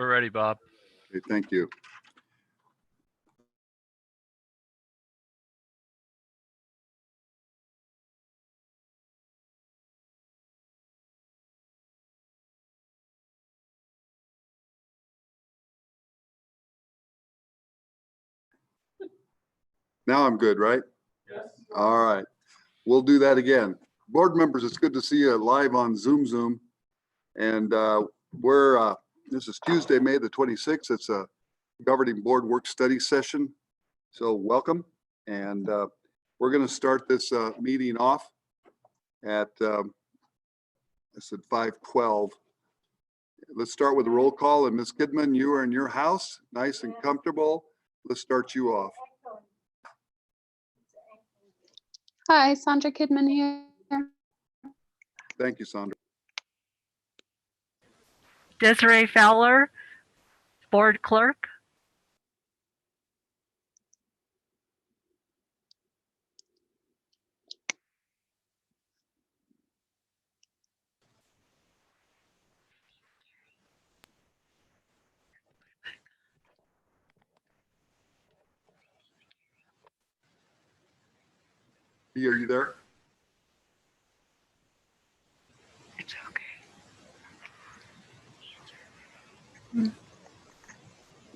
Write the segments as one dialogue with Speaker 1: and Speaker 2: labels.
Speaker 1: We're ready, Bob.
Speaker 2: Okay, thank you. Now I'm good, right?
Speaker 3: Yes.
Speaker 2: All right. We'll do that again. Board members, it's good to see you live on Zoom. And this is Tuesday, May the 26th. It's a governing board work study session. So welcome. And we're going to start this meeting off at, I said 5:12. Let's start with a roll call. And Ms. Kidman, you are in your house, nice and comfortable. Let's start you off.
Speaker 4: Hi, Sandra Kidman here.
Speaker 2: Thank you, Sandra.
Speaker 5: Desiree Fowler, Board Clerk.
Speaker 2: B, are you there?
Speaker 5: It's okay.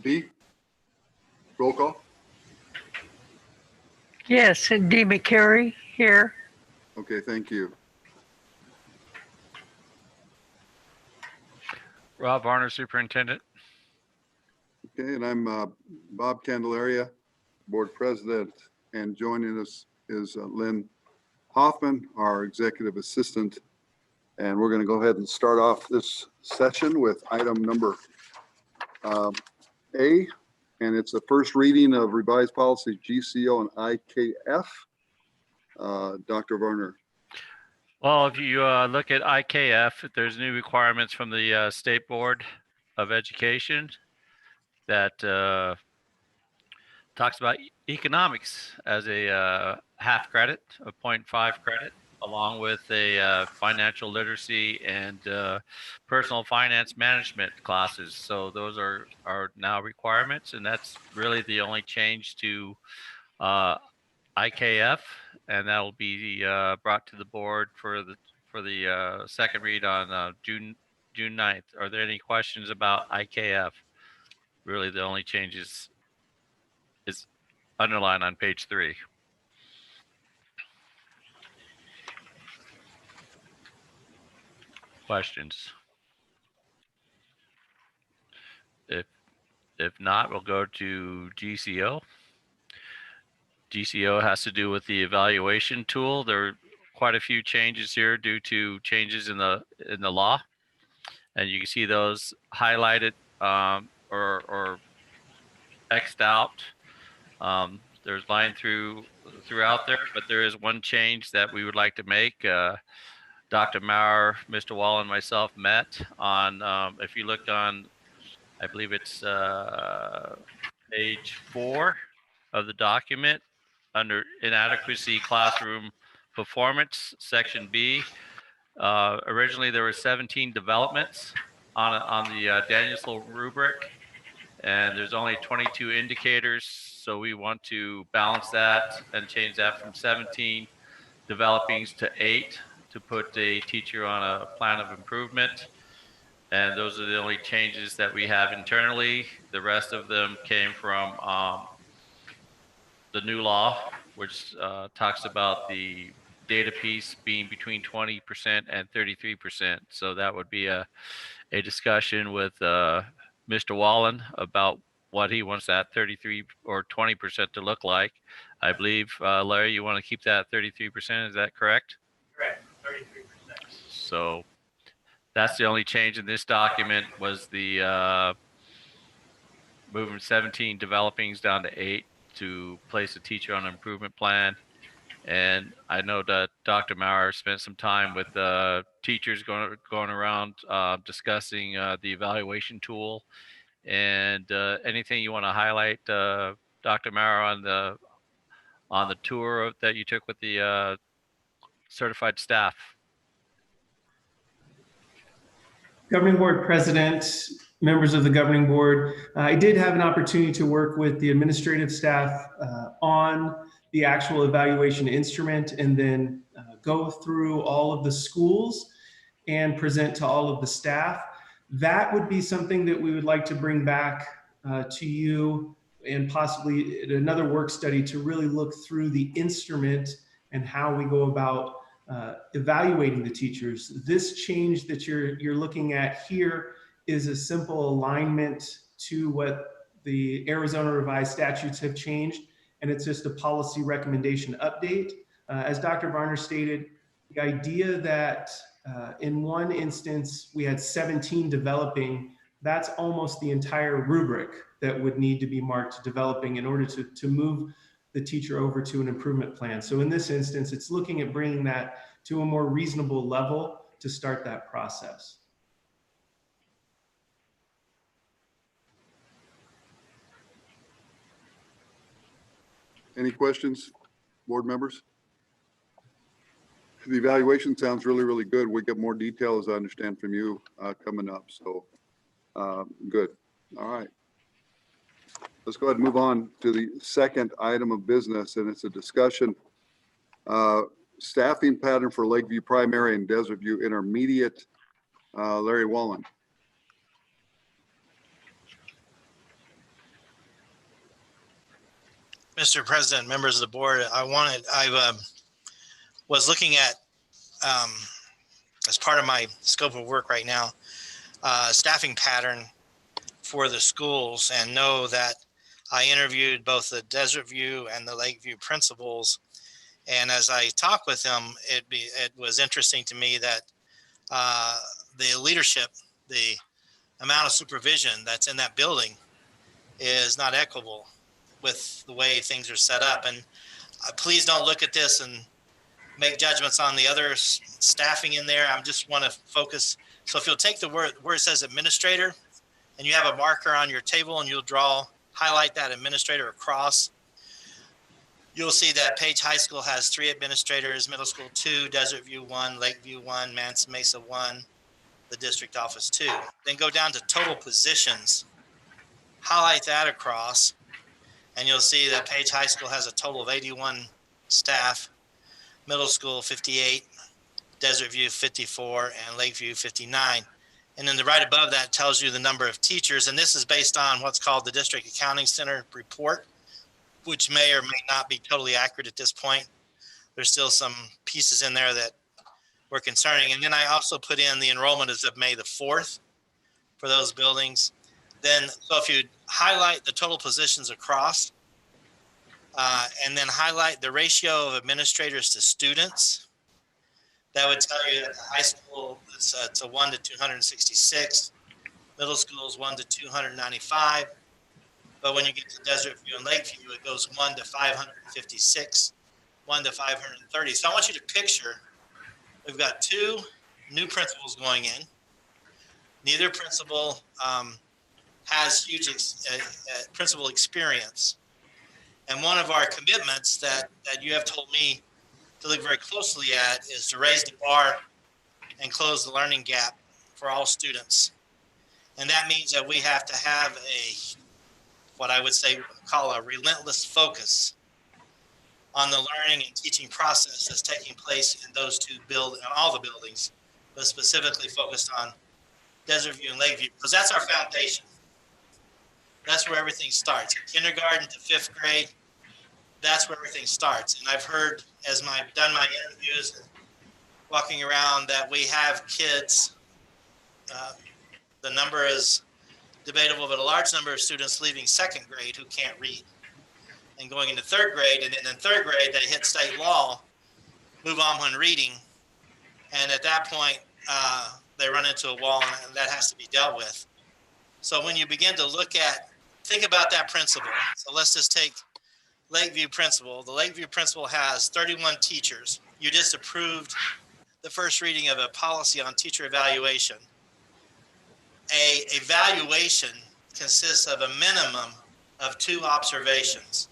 Speaker 2: B, roll call.
Speaker 5: Yes, and Dee McCary here.
Speaker 2: Okay, thank you.
Speaker 1: Rob Varner, Superintendent.
Speaker 2: Okay, and I'm Bob Candelaria, Board President, and joining us is Lynn Hoffman, our Executive Assistant. And we're going to go ahead and start off this session with item number A, and it's the first reading of revised policy GCO and IKF. Dr. Varner.
Speaker 1: Well, if you look at IKF, there's new requirements from the State Board of Education that talks about economics as a half credit, a 0.5 credit, along with a financial literacy and personal finance management classes. So those are now requirements, and that's really the only change to IKF, and that will be brought to the board for the second read on June 9th. Are there any questions about IKF? Really, the only changes is underlined on page 3. Questions? If not, we'll go to GCO. GCO has to do with the evaluation tool. There are quite a few changes here due to changes in the law, and you can see those highlighted or X'd out. There's line throughout there, but there is one change that we would like to make. Dr. Maurer, Mr. Wall, and myself met on, if you look on, I believe it's page 4 of the document, under inadequacy classroom performance, section B. Originally, there were 17 developments on the Danielsville rubric, and there's only 22 indicators. So we want to balance that and change that from 17 developings to 8 to put a teacher on a plan of improvement. And those are the only changes that we have internally. The rest of them came from the new law, which talks about the data piece being between 20% and 33%. So that would be a discussion with Mr. Wallen about what he wants that 33 or 20% to look like. I believe, Larry, you want to keep that 33%. Is that correct?
Speaker 3: Correct, 33%.
Speaker 1: So that's the only change in this document, was the moving 17 developings down to 8 to place a teacher on an improvement plan. And I know that Dr. Maurer spent some time with teachers going around discussing the evaluation tool. And anything you want to highlight, Dr. Maurer, on the tour that you took with the certified staff?
Speaker 3: Governing Board President, members of the governing board. I did have an opportunity to work with the administrative staff on the actual evaluation instrument and then go through all of the schools and present to all of the staff. That would be something that we would like to bring back to you and possibly another work study to really look through the instrument and how we go about evaluating the teachers. This change that you're looking at here is a simple alignment to what the Arizona revised statutes have changed, and it's just a policy recommendation update. As Dr. Varner stated, the idea that in one instance we had 17 developing, that's almost the entire rubric that would need to be marked developing in order to move the teacher over to an improvement plan. So in this instance, it's looking at bringing that to a more reasonable level to start that process.
Speaker 2: Any questions, board members? The evaluation sounds really, really good. We get more details, I understand, from you coming up. So good. All right. Let's go ahead and move on to the second item of business, and it's a discussion. Staffing pattern for Lakeview Primary and Desert View Intermediate. Larry Wallen.
Speaker 6: Mr. President, members of the board, I was looking at, as part of my scope of work right now, staffing pattern for the schools, and know that I interviewed both the Desert View and the Lakeview principals. And as I talked with them, it was interesting to me that the leadership, the amount of supervision that's in that building is not equitable with the way things are set up. And please don't look at this and make judgments on the other staffing in there. I just want to focus. So if you'll take the word where it says administrator, and you have a marker on your table, and you'll highlight that administrator across, you'll see that Page High School has 3 administrators, middle school 2, Desert View 1, Lakeview 1, Manson Mesa 1, the district office 2. Then go down to total positions, highlight that across, and you'll see that Page High School has a total of 81 staff, middle school 58, Desert View 54, and Lakeview 59. And then the right above that tells you the number of teachers, and this is based on what's called the District Accounting Center report, which may or may not be totally accurate at this point. There's still some pieces in there that were concerning. And then I also put in the enrollment as of May the 4th for those buildings. Then, so if you highlight the total positions across, and then highlight the ratio of administrators to students, that would tell you that the high school, it's a 1 to 266, middle school is 1 to 295, but when you get to Desert View and Lakeview, it goes 1 to 556, 1 to 530. So I want you to picture, we've got 2 new principals going in. Neither principal has huge principal experience. And one of our commitments that you have told me to look very closely at is to raise the bar and close the learning gap for all students. And that means that we have to have what I would say, call a relentless focus on the learning and teaching process that's taking place in those 2 buildings, in all the buildings, but specifically focused on Desert View and Lakeview, because that's our foundation. That's where everything starts. Kindergarten to 5th grade, that's where everything starts. And I've heard, as I've done my interviews and walking around, that we have kids, the number is debatable, but a large number of students leaving 2nd grade who can't read and going into 3rd grade. And then in 3rd grade, they hit state law, move on when reading. And at that point, they run into a wall, and that has to be dealt with. So when you begin to think about that principal. So let's just take Lakeview principal. The Lakeview principal has 31 teachers. You just approved the first reading of a policy on teacher evaluation. A evaluation consists of a minimum of 2 observations.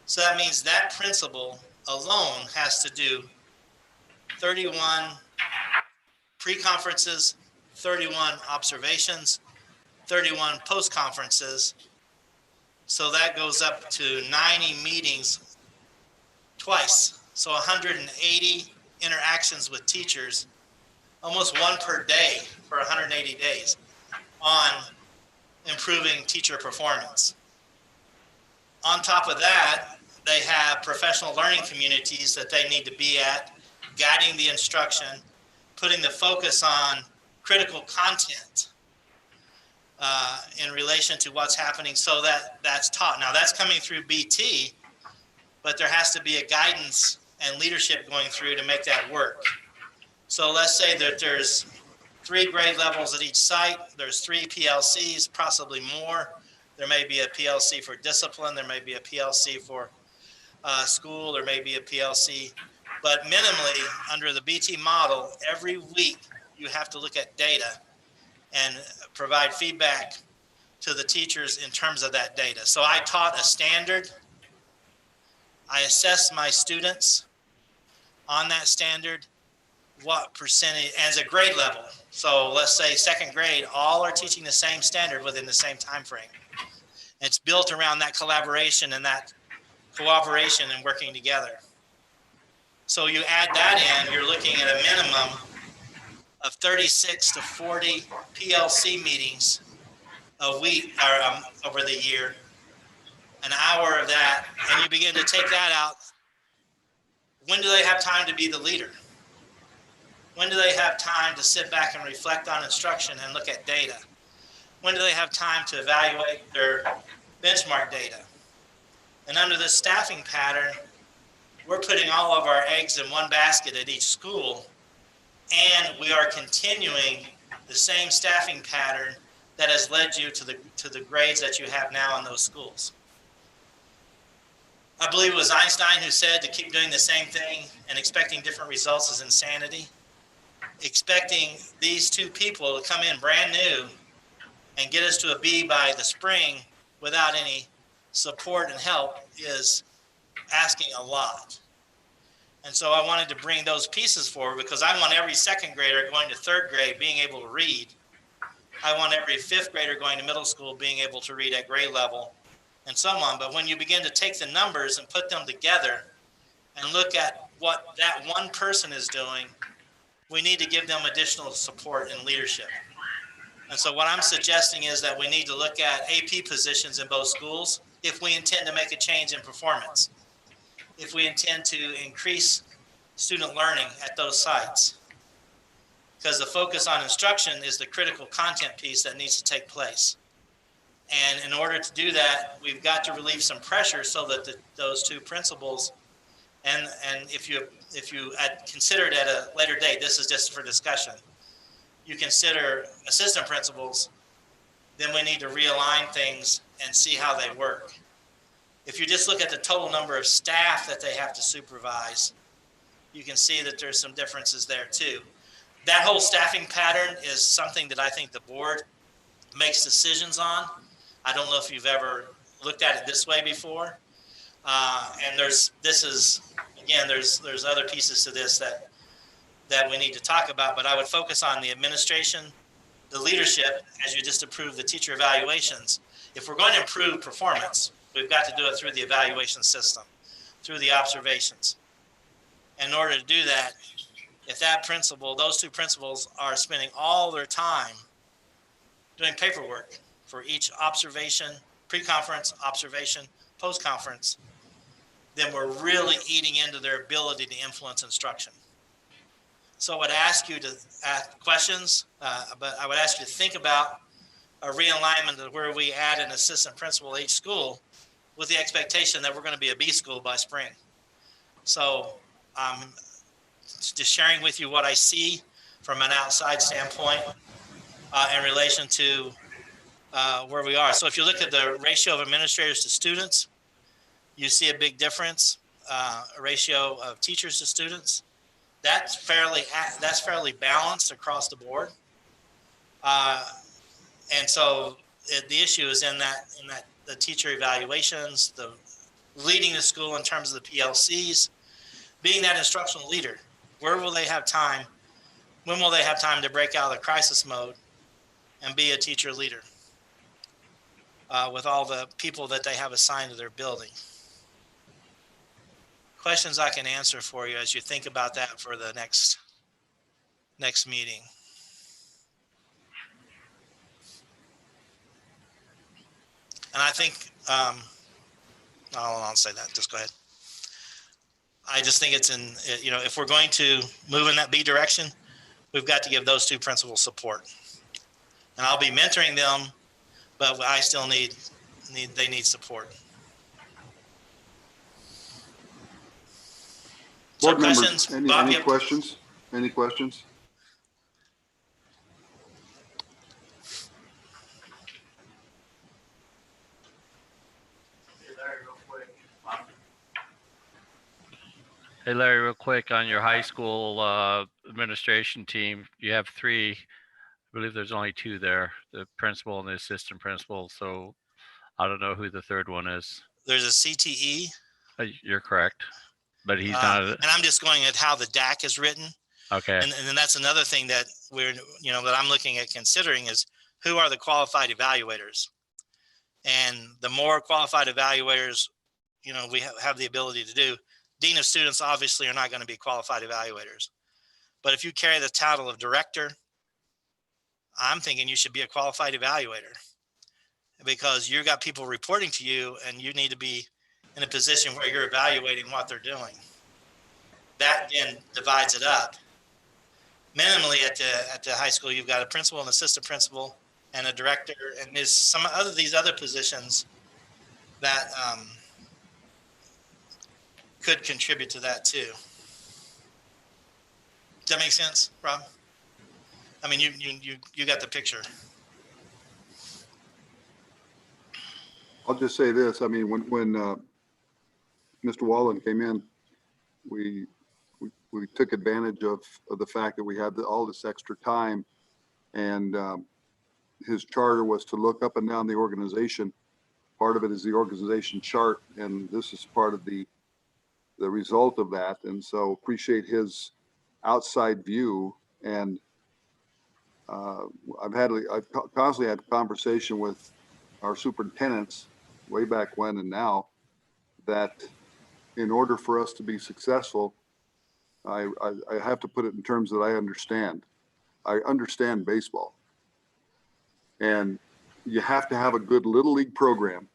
Speaker 6: So that means that principal alone has to do 31 pre-conferences, 31 observations, 31 post-conferences. So that goes up to 90 meetings twice. So 180 interactions with teachers, almost one per day for 180 days on improving teacher performance. On top of that, they have professional learning communities that they need to be at, guiding the instruction, putting the focus on critical content in relation to what's happening, so that that's taught. Now that's coming through BT, but there has to be a guidance and leadership going through to make that work. So let's say that there's 3 grade levels at each site. There's 3 PLCs, possibly more. There may be a PLC for discipline. There may be a PLC for school. There may be a PLC. But minimally, under the BT model, every week you have to look at data and provide feedback to the teachers in terms of that data. So I taught a standard. I assessed my students on that standard, what percentage, as a grade level. So let's say 2nd grade, all are teaching the same standard within the same time frame. It's built around that collaboration and that cooperation and working together. So you add that in, you're looking at a minimum of 36 to 40 PLC meetings a week or over the year, an hour of that, and you begin to take that out. When do they have time to be the leader? When do they have time to sit back and reflect on instruction and look at data? When do they have time to evaluate their benchmark data? And under this staffing pattern, we're putting all of our eggs in one basket at each school, and we are continuing the same staffing pattern that has led you to the grades that you have now in those schools. I believe it was Einstein who said to keep doing the same thing and expecting different results is insanity. Expecting these 2 people to come in brand new and get us to a B by the spring without any support and help is asking a lot. And so I wanted to bring those pieces forward because I want every 2nd grader going to 3rd grade being able to read. I want every 5th grader going to middle school being able to read at grade level, and so on. But when you begin to take the numbers and put them together and look at what that one person is doing, we need to give them additional support and leadership. And so what I'm suggesting is that we need to look at AP positions in both schools if we intend to make a change in performance, if we intend to increase student learning at those sites. Because the focus on instruction is the critical content piece that needs to take place. And in order to do that, we've got to relieve some pressure so that those 2 principals, and if you consider it at a later date, this is just for discussion, you consider assistant principals, then we need to realign things and see how they work. If you just look at the total number of staff that they have to supervise, you can see that there's some differences there too. That whole staffing pattern is something that I think the board makes decisions on. I don't know if you've ever looked at it this way before. And there's other pieces to this that we need to talk about, but I would focus on the administration, the leadership, as you just approved the teacher evaluations. If we're going to improve performance, we've got to do it through the evaluation system, through the observations. In order to do that, if that principal, those 2 principals are spending all their time doing paperwork for each observation, pre-conference, observation, post-conference, then we're really eating into their ability to influence instruction. So I would ask you to ask questions, but I would ask you to think about a realignment of where we add an assistant principal at each school with the expectation that we're going to be a B school by spring. So just sharing with you what I see from an outside standpoint in relation to where we are. So if you look at the ratio of administrators to students, you see a big difference, a ratio of teachers to students. That's fairly balanced across the board. And so the issue is in that the teacher evaluations, the leading the school in terms of the PLCs, being that instructional leader. Where will they have time? When will they have time to break out of the crisis mode and be a teacher leader? with all the people that they have assigned to their building. Questions I can answer for you as you think about that for the next meeting. And I think, I'll say that, just go ahead. I just think it's if we're going to move in that B direction, we've got to give those two principals support. And I'll be mentoring them, but I still they need support.
Speaker 2: Board members,
Speaker 6: questions? Bob,
Speaker 2: any questions? Any questions?
Speaker 1: Hey, Larry, real quick on your high school administration team, you have three. I believe there's only two there, the principal and the assistant principal. So I don't know who the third one is.
Speaker 6: There's a CTE.
Speaker 1: You're correct, but he's not.
Speaker 6: And I'm just going at how the DAC is written.
Speaker 1: Okay.
Speaker 6: And then that's another thing that that I'm looking at considering is who are the qualified evaluators? And the more qualified evaluators, we have the ability to do. Dean of students obviously are not going to be qualified evaluators. But if you carry the title of director, I'm thinking you should be a qualified evaluator because you've got people reporting to you and you need to be in a position where you're evaluating what they're doing. That then divides it up. Minimally at the high school, you've got a principal, an assistant principal, and a director, and there's some these other positions that could contribute to that too. Does that make sense, Rob? I mean, you got the picture.
Speaker 2: I'll just say this. I mean, when Mr. Wallen came in, we took advantage of the fact that we had all this extra time, and his charter was to look up and down the organization. Part of it is the organization chart, and this is part of the result of that. And so appreciate his outside view. And I've constantly had conversation with our superintendents way back when and now that in order for us to be successful, I have to put it in terms that I understand. I understand baseball. And you have to have a good little league program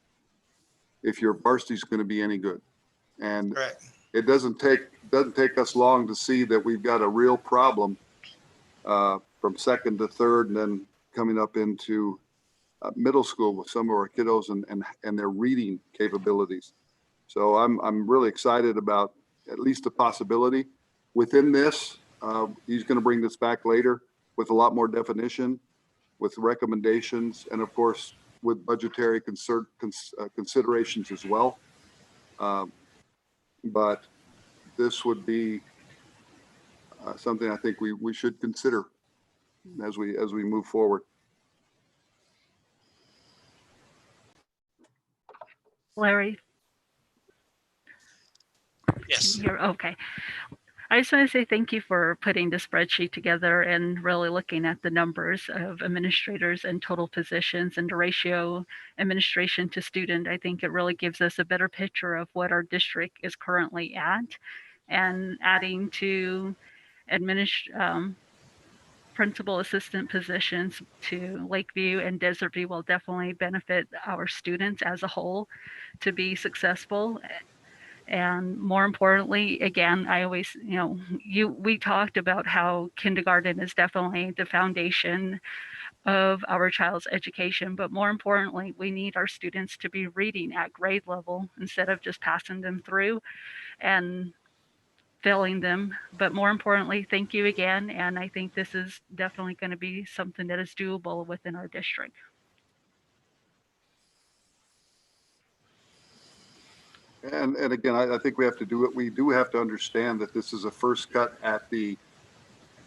Speaker 2: if your varsity is going to be any good. And
Speaker 6: Correct.
Speaker 2: It doesn't take us long to see that we've got a real problem from second to third, and then coming up into middle school with some of our kiddos and their reading capabilities. So I'm really excited about at least the possibility within this. He's going to bring this back later with a lot more definition, with recommendations, and of course with budgetary considerations as well. But this would be something I think we should consider as we move forward.
Speaker 5: Larry,
Speaker 6: Yes.
Speaker 5: you're okay. I just want to say thank you for putting the spreadsheet together and really looking at the numbers of administrators and total positions and the ratio administration to student. I think it really gives us a better picture of what our district is currently at, and adding to principal assistant positions to Lakeview and Desert View will definitely benefit our students as a whole to be successful. And more importantly, again, I always, we talked about how kindergarten is definitely the foundation of our child's education. But more importantly, we need our students to be reading at grade level instead of just passing them through and failing them. But more importantly, thank you again. And I think this is definitely going to be something that is doable within our district.
Speaker 2: And again, I think we have to do it. We do have to understand that this is a first cut at the,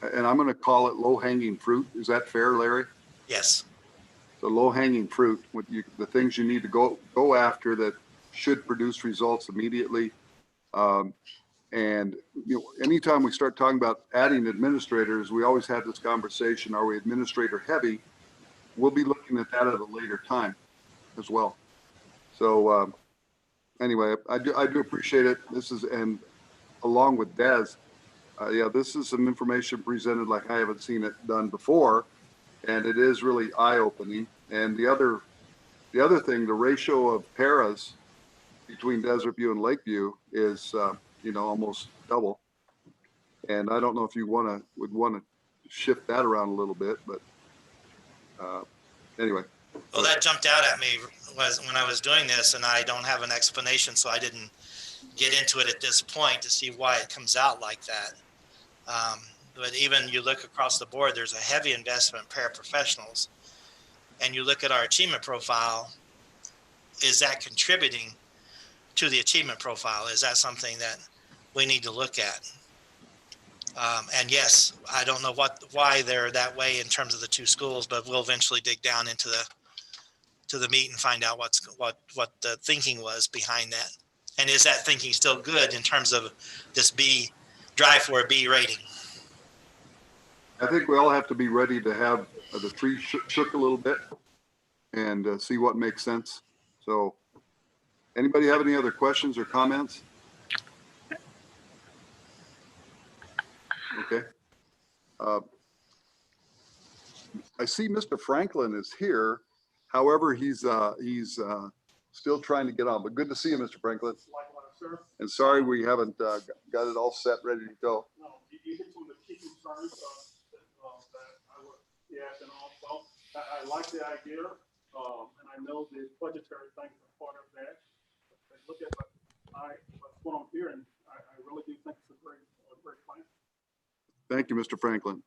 Speaker 2: and I'm going to call it low hanging fruit. Is that fair, Larry?
Speaker 6: Yes.
Speaker 2: The low hanging fruit, the things you need to go after that should produce results immediately. And anytime we start talking about adding administrators, we always have this conversation: are we administrator heavy? We'll be looking at that at a later time. as well. So anyway, I do appreciate it. This is, and along with Des, yeah, this is some information presented like I haven't seen it done before, and it is really eye-opening. And the other thing, the ratio of paras between Desert View and Lakeview is, you know, almost double. And I don't know if you would want to shift that around a little bit, but anyway.
Speaker 6: Well, that jumped out at me was when I was doing this, and I don't have an explanation, so I didn't get into it at this point to see why it comes out like that. But even you look across the board, there's a heavy investment in paraprofessionals, and you look at our achievement profile. Is that contributing to the achievement profile? Is that something that we need to look at? And yes, I don't know why they're that way in terms of the two schools, but we'll eventually dig down into the meat and find out what the thinking was behind that. And is that thinking still good in terms of this drive for a B rating?
Speaker 2: I think we all have to be ready to have the tree shook a little bit and see what makes sense. So anybody have any other questions or comments? Okay. I see Mr. Franklin is here. However, he's still trying to get on, but good to see you, Mr. Franklin.
Speaker 7: Likewise, sir.
Speaker 2: And sorry we haven't got it all set, ready to go.
Speaker 7: No, you hit some of the key concerns that I was asking also. I like the idea, and I know the budgetary things are part of that. But look at what I'm hearing. I really do think it's a great plan.
Speaker 2: Thank you, Mr. Franklin.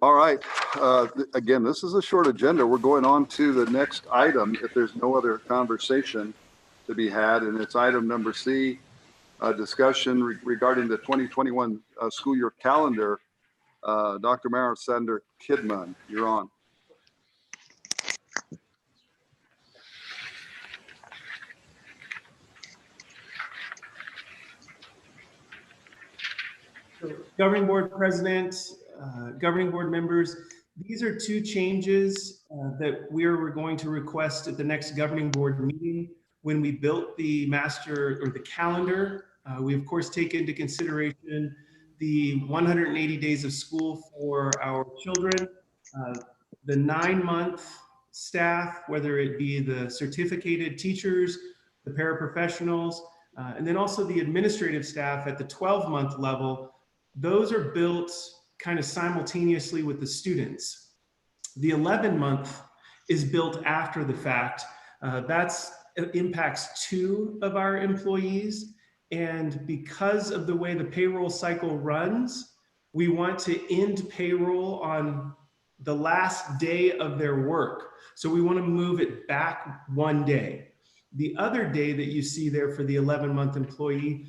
Speaker 2: All right. Again, this is a short agenda. We're going on to the next item if there's no other conversation to be had, and it's item number C, discussion regarding the 2021 school year calendar. Dr. Marisander Kidman, you're on.
Speaker 3: Governing board president, governing board members, these are two changes that we're going to request at the next governing board meeting. When we built the master or the calendar, we of course take into consideration the 180 days of school for our children, the 9-month staff, whether it be the certificated teachers, the paraprofessionals, and then also the administrative staff at the 12-month level. Those are built kind of simultaneously with the students. The 11-month is built after the fact. That impacts 2 of our employees. And because of the way the payroll cycle runs, we want to end payroll on the last day of their work. So we want to move it back 1 day. The other day that you see there for the 11-month employee,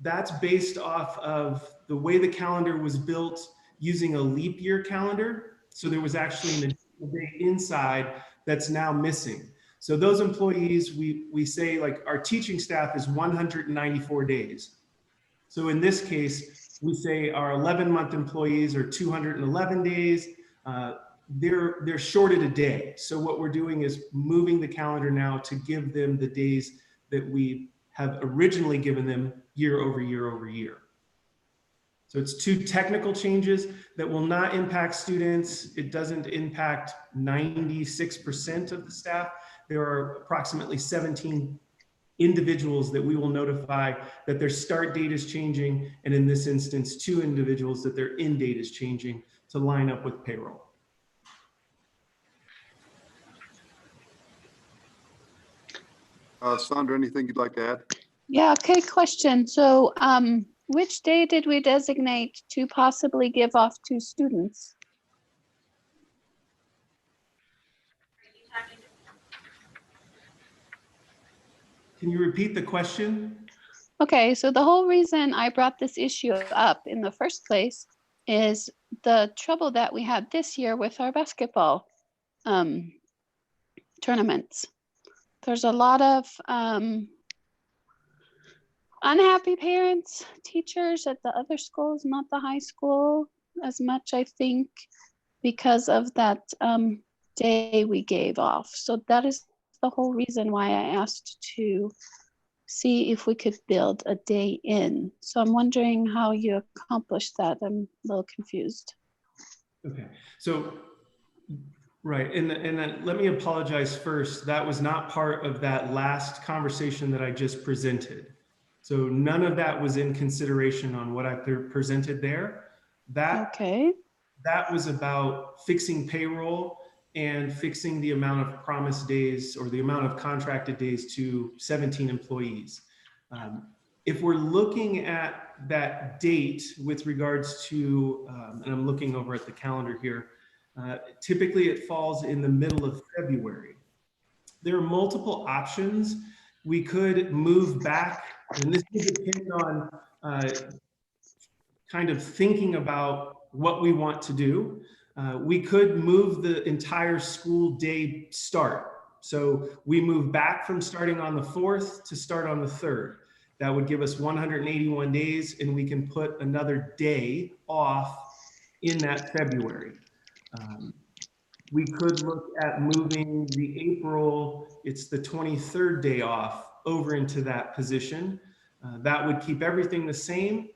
Speaker 3: that's based off of the way the calendar was built using a leap year calendar. So there was actually an additional day inside that's now missing. So those employees, we say like our teaching staff is 194 days. So in this case, we say our 11-month employees are 211 days. They're shorted a day. So what we're doing is moving the calendar now to give them the days that we have originally given them year over year over year. So it's 2 technical changes that will not impact students. It doesn't impact 96% of the staff. There are approximately 17 individuals that we will notify that their start date is changing. And in this instance, 2 individuals that their end date is changing to line up with payroll.
Speaker 2: Sandra, anything you'd like to add?
Speaker 4: Yeah, okay, question. So which day did we designate to possibly give off to students?
Speaker 3: Can you repeat the question?
Speaker 4: Okay, so the whole reason I brought this issue up in the first place is the trouble that we had this year with our basketball tournaments. There's a lot of unhappy parents, teachers at the other schools, not the high school as much, I think, because of that day we gave off. So that is the whole reason why I asked to see if we could build a day in. So I'm wondering how you accomplished that. I'm a little confused.
Speaker 3: Okay, so, right, and let me apologize first. That was not part of that last conversation that I just presented. So none of that was in consideration on what I presented there.
Speaker 4: Okay.
Speaker 3: That was about fixing payroll and fixing the amount of promised days or the amount of contracted days to 17 employees. If we're looking at that date with regards to, and I'm looking over at the calendar here, typically it falls in the middle of February. There are multiple options. We could move back, and this would depend on kind of thinking about what we want to do. We could move the entire school day start. So we move back from starting on the 4th to start on the 3rd. That would give us 181 days, and we can put another day off in that February. We could look at moving the April, it's the 23rd day off, over into that position. That would keep everything the same,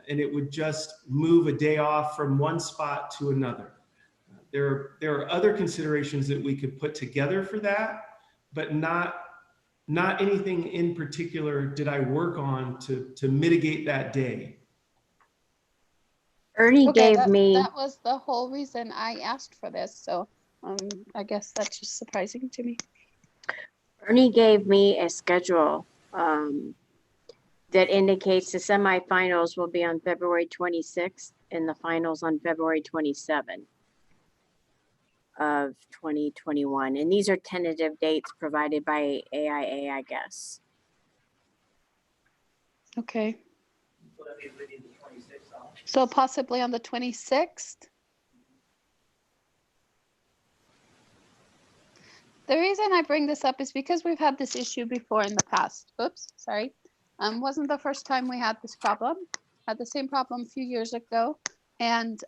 Speaker 3: and it would just move a day off from one spot to another. There are other considerations that we could put together for that, but not anything in particular did I work on to mitigate that day.
Speaker 8: Ernie
Speaker 4: Okay,
Speaker 8: gave me,
Speaker 4: that was the whole reason I asked for this. So I guess that's just surprising to me.
Speaker 8: Ernie gave me a schedule that indicates the semifinals will be on February 26th and the finals on February 27th of 2021. And these are tentative dates provided by AIA, I guess.
Speaker 4: Okay. So possibly on the 26th? The reason I bring this up is because we've had this issue before in the past. Oops, sorry. Wasn't the first time we had this problem. Had the same problem a few years ago. And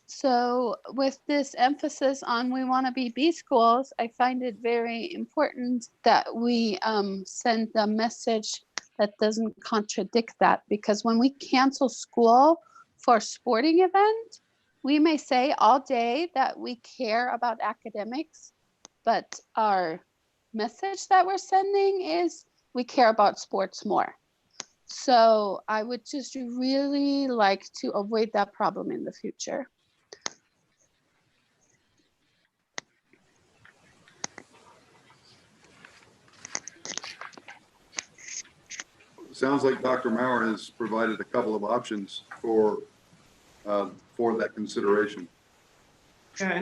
Speaker 4: so with this emphasis on we want to be B schools, I find it very important that we send a message that doesn't contradict that, because when we cancel school for a sporting event, we may say all day that we care about academics, but our message that we're sending is we care about sports more. So I would just really like to avoid that problem in the future.
Speaker 2: Sounds like Dr. Maurer has provided a couple of options for that consideration.
Speaker 3: Yeah,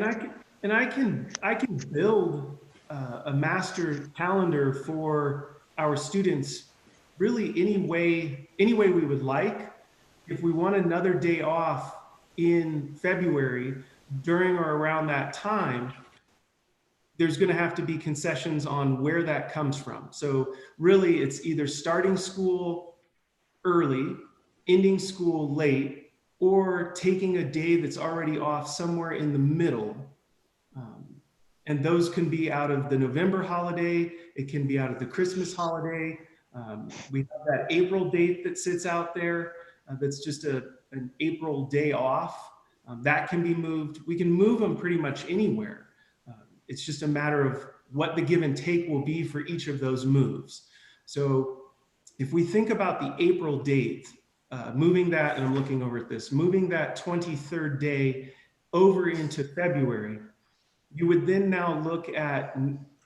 Speaker 3: and I can build a master calendar for our students really any way we would like. If we want another day off in February during or around that time, there's going to have to be concessions on where that comes from. So really it's either starting school early, ending school late, or taking a day that's already off somewhere in the middle. And those can be out of the November holiday. It can be out of the Christmas holiday. We have that April date that sits out there. That's just an April day off. That can be moved. We can move them pretty much anywhere. It's just a matter of what the give and take will be for each of those moves. So if we think about the April date, moving that, and I'm looking over at this, moving that 23rd day over into February, you would then now look at,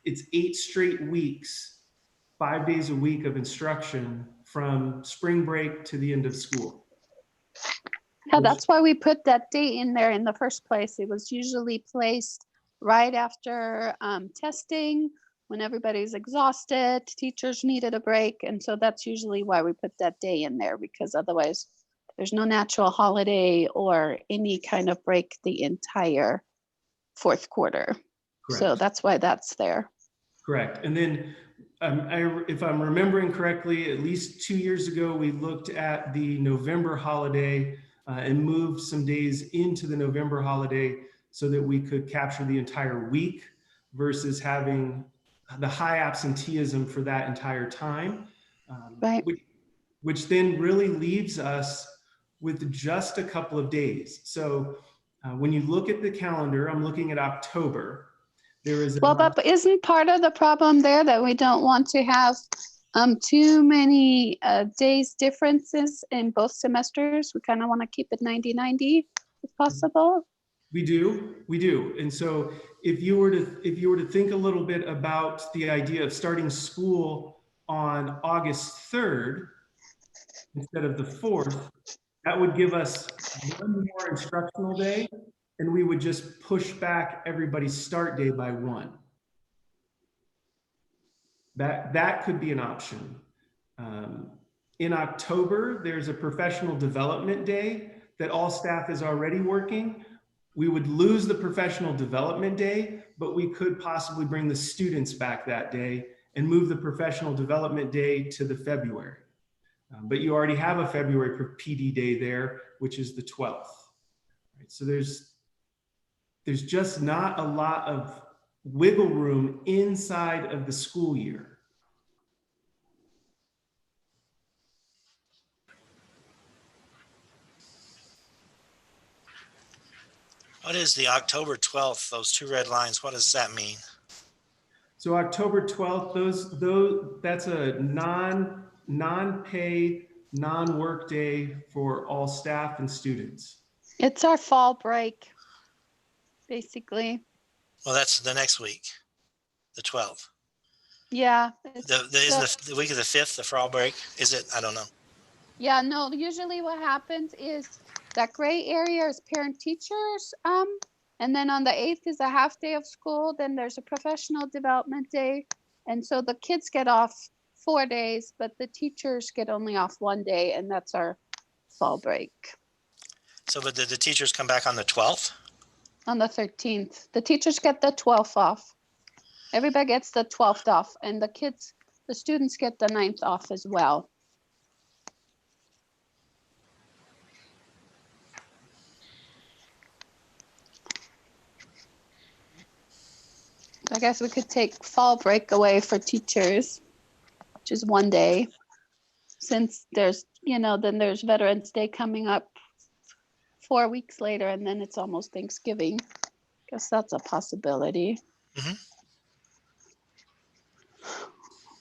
Speaker 3: it's 8 straight weeks, 5 days a week of instruction from spring break to the end of school.
Speaker 4: Yeah, that's why we put that date in there in the first place. It was usually placed right after testing, when everybody's exhausted, teachers needed a break. And so that's usually why we put that day in there, because otherwise there's no natural holiday or any kind of break the entire fourth quarter.
Speaker 3: Correct.
Speaker 4: So that's why that's there.
Speaker 3: Correct. And then if I'm remembering correctly, at least 2 years ago, we looked at the November holiday and moved some days into the November holiday so that we could capture the entire week versus having the high absenteeism for that entire time.
Speaker 4: Right.
Speaker 3: Which then really leaves us with just a couple of days. So when you look at the calendar, I'm looking at October. There is
Speaker 4: Well, but isn't part of the problem there that we don't want to have too many days differences in both semesters? We kind of want to keep it 90-90 if possible.
Speaker 3: We do. And so if you were to think a little bit about the idea of starting school on August 3rd instead of the 4th, that would give us one more instructional day, and we would just push back everybody's start day by one. That could be an option. In October, there's a professional development day that all staff is already working. We would lose the professional development day, but we could possibly bring the students back that day and move the professional development day to the February. But you already have a February PD day there, which is the 12th. Right? So there's just not a lot of wiggle room inside of the school year.
Speaker 6: What is the October 12th, those two red lines? What does that mean?
Speaker 3: So October 12th, that's a non-pay, non-work day for all staff and students.
Speaker 4: It's our fall break, basically.
Speaker 6: Well, that's the next week, the 12th.
Speaker 4: Yeah.
Speaker 6: Isn't the week of the 5th, the fall break? Is it? I don't know.
Speaker 4: Yeah, no, usually what happens is that gray area is parent teachers. And then on the 8th is a half day of school. Then there's a professional development day. And so the kids get off 4 days, but the teachers get only off 1 day, and that's our fall break.
Speaker 6: So, but did the teachers come back on the 12th?
Speaker 4: On the 13th. The teachers get the 12th off. Everybody gets the 12th off, and the students get the 9th off as well. I guess we could take fall break away for teachers, which is 1 day. Since there's, then there's Veterans Day coming up 4 weeks later, and then it's almost Thanksgiving. Guess that's a possibility.
Speaker 6: Mm-hmm.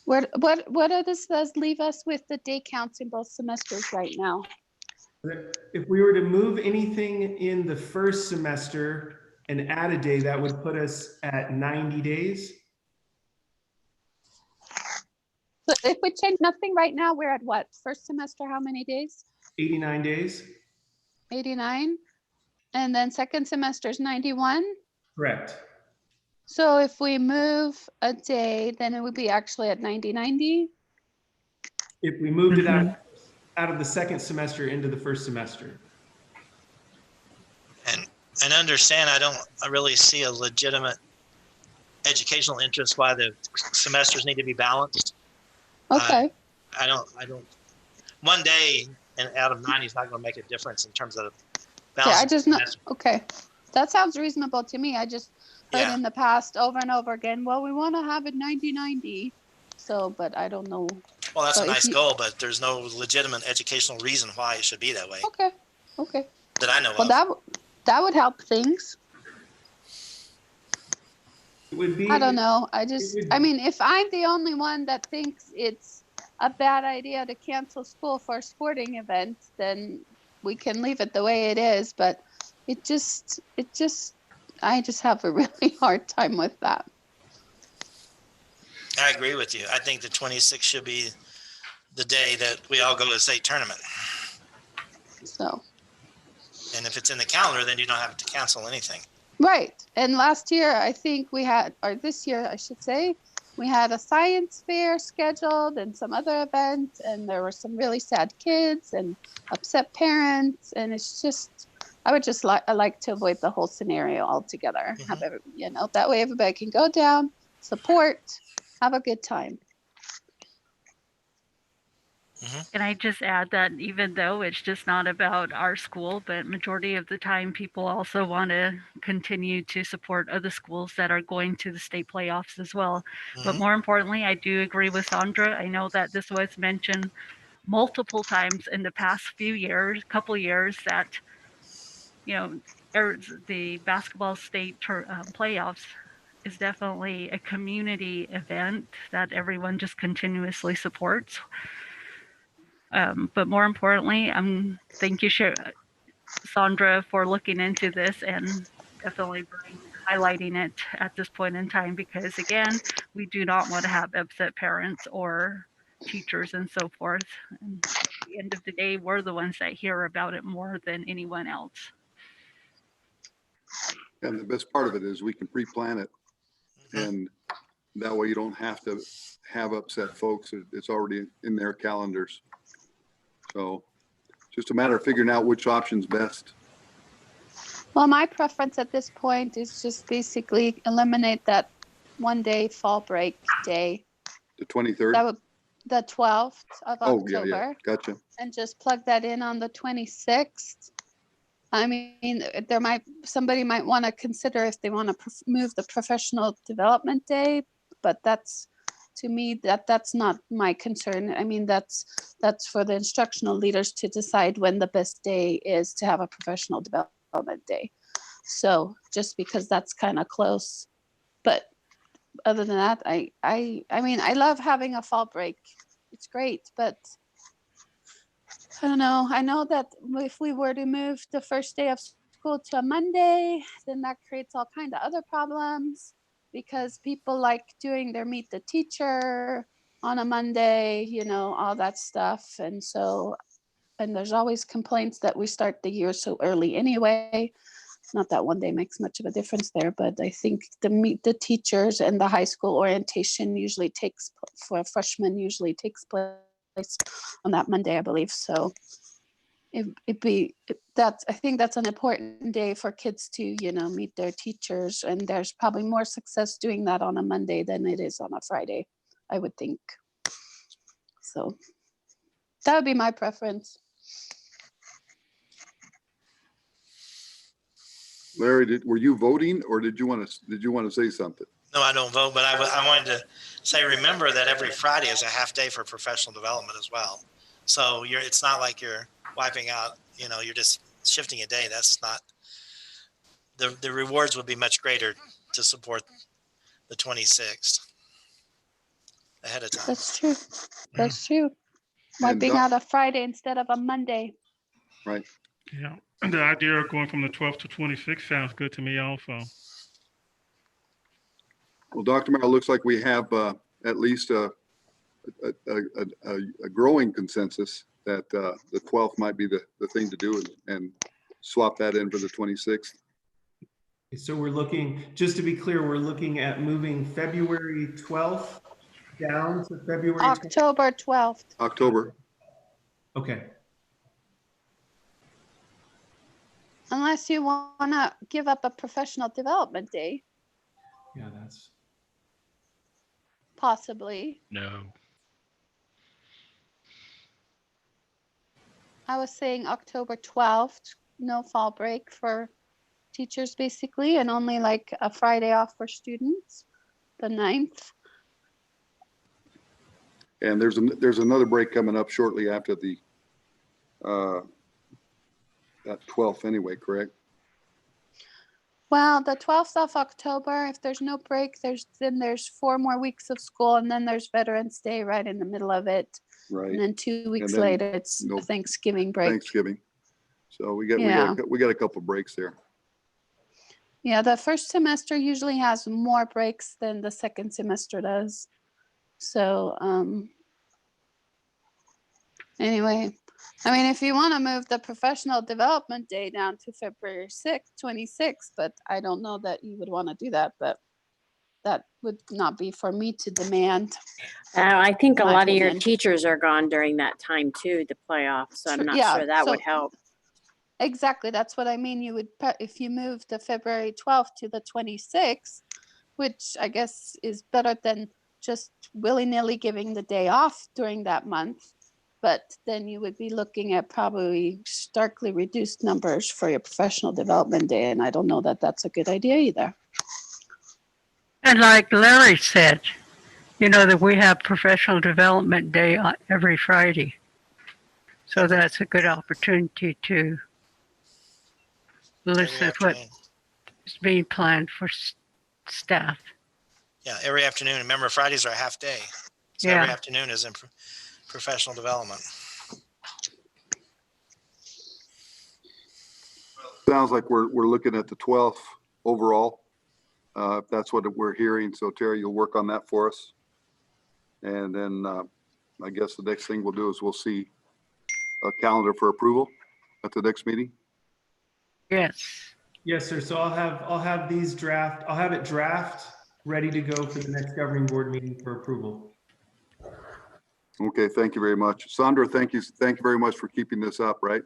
Speaker 4: What does this leave us with the day counts in both semesters right now?
Speaker 3: If we were to move anything in the first semester and add a day, that would put us at 90 days.
Speaker 4: So if we change nothing right now, we're at what? First semester, how many days?
Speaker 3: 89 days.
Speaker 4: 89. And then second semester is 91.
Speaker 3: Correct.
Speaker 4: So if we move a day, then it would be actually at 90-90.
Speaker 3: If we moved it out of the second semester into the first semester.
Speaker 6: And understand, I really see a legitimate educational interest why the semesters need to be balanced.
Speaker 4: Okay.
Speaker 6: I don't. 1 day and out of 90 is not going to make a difference in terms of balance.
Speaker 4: Yeah, I just know. Okay, that sounds reasonable to me. I just heard in the past over and over again. Well, we want to have it 90-90. So, but I don't know.
Speaker 6: Well, that's a nice goal, but there's no legitimate educational reason why it should be that way.
Speaker 4: Okay.
Speaker 6: That I know
Speaker 4: of. Well, that would help things.
Speaker 3: It would be.
Speaker 4: I don't know. I mean, if I'm the only one that thinks it's a bad idea to cancel school for a sporting event, then we can leave it the way it is. But I just have a really hard time with that.
Speaker 6: I agree with you. I think the 26th should be the day that we all go to the state tournament.
Speaker 4: So.
Speaker 6: And if it's in the calendar, then you don't have to cancel anything.
Speaker 4: Right. And last year, I think we had, or this year, I should say, we had a science fair scheduled and some other events, and there were some really sad kids and upset parents. And it's just, I would just like to avoid the whole scenario altogether. Mm-hmm. Have that way everybody can go down, support, have a good time.
Speaker 5: And I just add that even though it's just not about our school, but majority of the time people also want to continue to support other schools that are going to the state playoffs as well. But more importantly, I do agree with Sandra. I know that this was mentioned multiple times in the past few years, couple years, that you know the basketball state playoffs is definitely a community event that everyone just continuously supports. But more importantly, thank you, Sandra, for looking into this and definitely highlighting it at this point in time, because again, we do not want to have upset parents or teachers and so forth. And at the end of the day, we're the ones that hear about it more than anyone else.
Speaker 2: And the best part of it is we can pre-plan it. And that way you don't have to have upset folks. It's already in their calendars. So just a matter of figuring out which option's best.
Speaker 4: Well, my preference at this point is just basically eliminate that 1 day fall break day.
Speaker 2: The 23rd?
Speaker 4: That would, the 12th of
Speaker 2: Oh,
Speaker 4: October.
Speaker 2: yeah. Gotcha.
Speaker 4: And just plug that in on the 26th. I mean, somebody might want to consider if they want to move the professional development day, but that's, to me, that's not my concern. I mean, that's for the instructional leaders to decide when the best day is to have a professional development day. So just because that's kind of close, but other than that, I mean, I love having a fall break. It's great, but I don't know. I know that if we were to move the first day of school to a Monday, then that creates all kind of other problems, because people like doing their meet the teacher on a Monday, all that stuff. And so, and there's always complaints that we start the year so early anyway. Not that 1 day makes much of a difference there, but I think the meet the teachers and the high school orientation usually for freshmen takes place on that Monday, I believe. So I think that's an important day for kids to, meet their teachers, and there's probably more success doing that on a Monday than it is on a Friday, I would think. So that would be my preference.
Speaker 2: Larry, were you voting, or did you want to say something?
Speaker 6: No, I don't vote, but I wanted to say, remember that every Friday is a half day for professional development as well. So it's not like you're wiping out, you're just shifting a day. That's not, the rewards would be much greater to support the 26th ahead of time.
Speaker 4: That's true. That's true. Wiping out a Friday instead of a Monday.
Speaker 2: Right.
Speaker 7: Yeah. And the idea of going from the 12th to 26th sounds good to me also.
Speaker 2: Well, Dr. Merrill, looks like we have at least a growing consensus that the 12th might be the thing to do, and swap that in for the 26th.
Speaker 3: So we're looking, just to be clear, we're looking at moving February 12th down to February
Speaker 4: October 12th.
Speaker 2: October.
Speaker 3: Okay.
Speaker 4: Unless you want to give up a professional development day.
Speaker 3: Yeah, that's
Speaker 4: possibly.
Speaker 1: No.
Speaker 4: I was saying October 12th, no fall break for teachers basically, and only like a Friday off for students, the 9th.
Speaker 2: And there's another break coming up shortly after the that 12th anyway, correct?
Speaker 4: Well, the 12th of October, if there's no break, there's 4 more weeks of school, and then there's Veterans Day right in the middle of it.
Speaker 2: Right.
Speaker 4: And then 2 weeks later, it's the Thanksgiving break.
Speaker 2: Thanksgiving. So we got a couple breaks there.
Speaker 4: Yeah, the first semester usually has more breaks than the second semester does. So anyway, I mean, if you want to move the professional development day down to February 26th, but I don't know that you would want to do that, but that would not be for me to demand.
Speaker 8: I think a lot of your teachers are gone during that time too, the playoffs. So I'm not sure that would help.
Speaker 4: Exactly. That's what I mean. You would, if you move the February 12th to the 26th, which I guess is better than just willy-nilly giving the day off during that month. but then you would be looking at probably starkly reduced numbers for your professional development day. And I don't know that that's a good idea either.
Speaker 9: And like Larry said, that we have professional development day every Friday. So that's a good opportunity to listen to what is being planned for staff.
Speaker 6: Yeah, every afternoon. Remember, Fridays are a half day. So every afternoon is in professional development.
Speaker 2: Sounds like we're looking at the 12th overall. If that's what we're hearing. So Terry, you'll work on that for us. And then I guess the next thing we'll do is we'll see a calendar for approval at the next meeting.
Speaker 9: Yes.
Speaker 3: Yes, sir. So I'll have it draft ready to go for the next governing board meeting for approval.
Speaker 2: Okay, thank you very much. Sandra, thank you very much for keeping this up, right?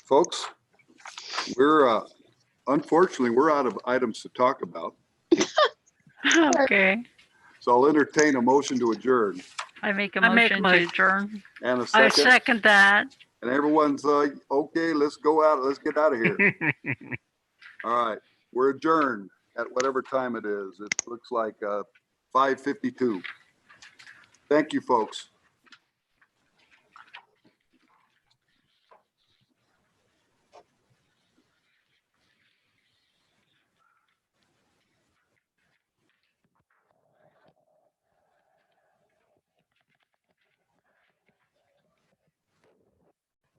Speaker 2: Folks, unfortunately, we're out of items to talk about.
Speaker 9: Okay.
Speaker 2: So I'll entertain a motion to adjourn.
Speaker 5: I make a motion to adjourn.
Speaker 2: And a
Speaker 9: I
Speaker 2: second.
Speaker 9: second that.
Speaker 2: And everyone's okay, let's go out. Let's get out of here. All right, we're adjourned at whatever time it is. It looks like 5:52. Thank you, folks.